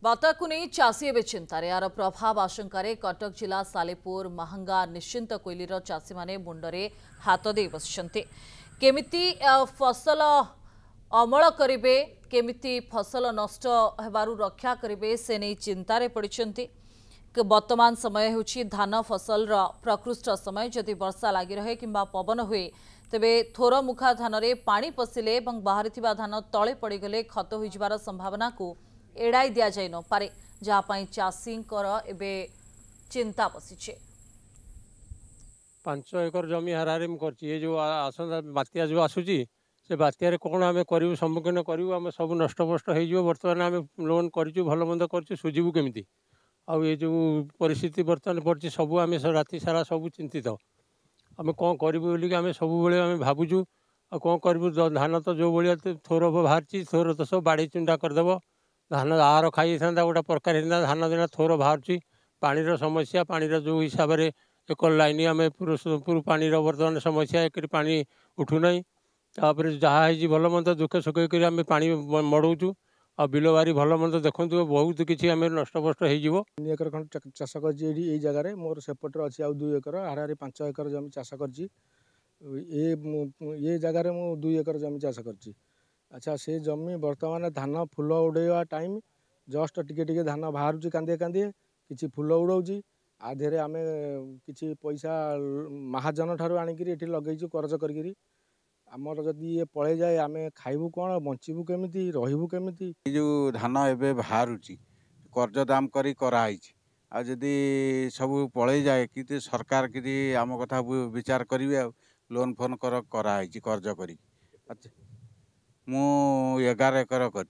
बाताकु नहीं चाषी एवं चिंतार यार प्रभाव आशंकार कटक जिला सालेपुर महंगा निश्चिंत कोइलीर चाषी माने मुंडरे हाथ दे बसिछन्ते केमिति फसल अमल करिवे केमिति फसल नष्ट हेबारु रक्षा करिवे से नहीं चिंतारे पड़िछन्ते। वर्तमान समय होछि धान फसल प्रकृष्ट समय जदि वर्षा लागि रहे किंबा पवन हुए तेबे थोर मुखा धान रे पानी पशिले एवं बाहरिथिबा धान तळे पड़ीगले खत होई जिबार संभावना को एड़ाई दिया जाय न पारे जहाँ चाषींकर एबे चिंता बसिछे। 5 एकर जमी हारारे ये जो आसंता बात्या जो आसुची से बात्यारे कौन आम करूँ सम्मुखीन करूँ आम सब नष्टपष्ट हो बर्तमान आम लोन करूँ भल मंद कर सुझीबू केमी आउ ये जो परिस्थिति बर्तमान पड़ी सब आम राति सारा सब चिंतित आम कौन करूँ बोलिक आम सब आम भावुँ आ कौन करूँ धान तो जो भाया थोर बाहर थोर तो सब बाड़ी चुंडा करदेव धान आहार खाई था गोटे प्रकार धान दिना थोर बाहर पानीर समस्या पानीर जो हिसाब से एक लाइन आम पूरा पानीर बर्तमान समस्या एक पानी उठूना तापर जहाँ भल मंद दुखे सुखे कर आम पा मड़ाऊँ आ बिल बारी भल मंद देखु बहुत किसी आम नष्टपष्ट हो एकर खंड चाष कर जगार मोर सेपटे अच्छी आउ 2 एकर हारे 5 एकर जमी चाष कर जगार मु 2 एकर जमी चाष कर। अच्छा से जमी बर्तमान धान फुल उड़ेवा टाइम जस्ट टिके धान बाहर कांदिए कांदिए किसी फुल उड़ाऊँ आधे आम कि पैसा महाजन ठार आणिकी लगे करज करी आमर जदि ये पड़े जाए आम खाइबू कौन बचबू केमी रहबू केमी जो धान एवं बाहर कर्ज दाम कराई आदि सब पड़े जाए कि सरकार कि आम कथा विचार करेंगे लोन फोन कराई कर्ज करी मु 11 एकर कर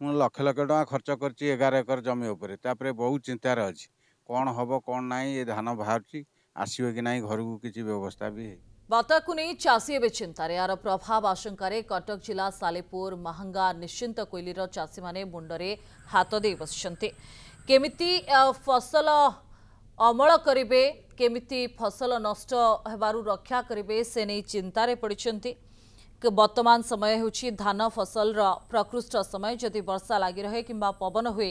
लक्ष लक्ष टका खर्च कर 11 एकर जमी उपरे बहुत चिंतार अच्छी कौन हम कौन ना ये धान बाहर आसो कि ना घर को किसी व्यवस्था भी है। बाताकु नहीं चाषी एवं चिंतार यार प्रभाव आशंकार कटक जिला सालेपुर महंगा निश्चिंत कोइलीर चाषी माने मुंडरे हाथ दे बसिछन्ते केमिति फसल अमल करिवे केमिति फसल नष्ट हेबारु रक्षा करिवे से नहीं चिंतारे पड़िछन्ते। वर्तमान समय होछि धान फसल प्रकृष्ट समय जदि वर्षा लागि रहे किंबा पवन हुए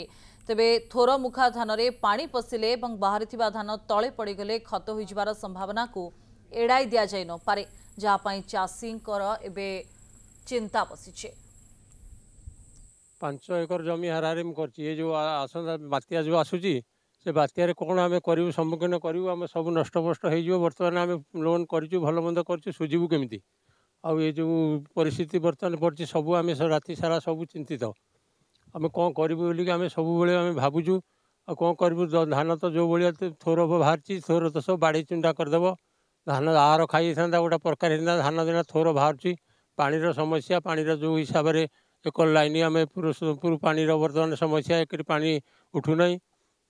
तेबे थोर मुखा धान रे पानी पशिले एवं बाहरिथिबा धान तळे पड़ीगले खत होई जिबार संभावना को एड़ाई दिया जाय न पारे जहाँ चाषींकर एबे चिंता बसिछे। 5 एकर जमी हारारे ये जो आसंता बात्या जो आसुची से बात्यारे कौन आम करूँ सम्मुखीन करूँ आम सब नष्टपष्ट हो बर्तमान आम लोन करूँ भल मंद कर सुझीबू केमी आउ ये जो परिस्थिति बर्तमान पड़ी सब आम राति सारा सब चिंतित आम कौन करूँ बोलिक आम सब आम भावुँ आ कौन करूँ धान तो जो भाया थोर बाहर थोर तो सब बाड़ी चुंडा करदेव धान आहार खाई था गोटे प्रकार धान दिना थोर बाहर पानीर समस्या पानीर जो हिसाब से एक लाइन आम पूरा पानीर बर्तमान समस्या एक पानी उठूना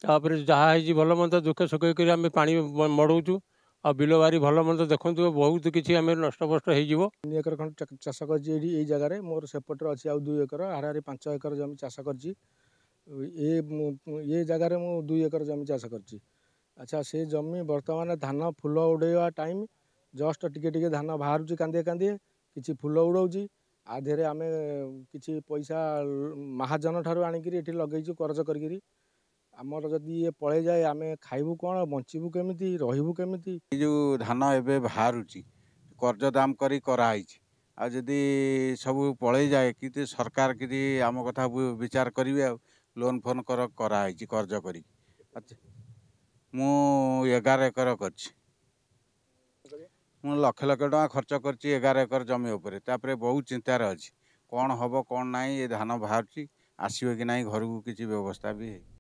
तापर जहाँ भल मंद दुखे सुखे कर आम पा मड़ाऊँ आ बिल बारी भल मंद देखु बहुत किसी आम नष्टपष्ट हो एकर खंड चाष कर जगार मोर सेपटे अच्छी आउ 2 एकर हारे 5 एकर जमी चाष कर जगार मु 2 एकर जमी चाष कर। अच्छा से जमी बर्तमान धान फुल उड़ेवा टाइम जस्ट टिके धान बाहर कांदिए कांदिए किसी फुल उड़ाऊँ आधे आम कि पैसा महाजन ठार आणिकी लगे करज करी आमर जदि ये पड़े जाए आम खाइबू कौन बचबू केमी रहबू केमी जो धान एवं बाहर कर्ज दाम कराई आदि सब पड़े जाए कि सरकार कि आम कथा विचार करेंगे लोन फोन कराई कर्ज करी मु 11 एकर कर लक्ष लक्ष टका खर्च कर 11 एकर जमी उपरे बहुत चिंतार अच्छी कौन हम कौन ना ये धान बाहर आसो कि ना घर को किसी व्यवस्था भी है।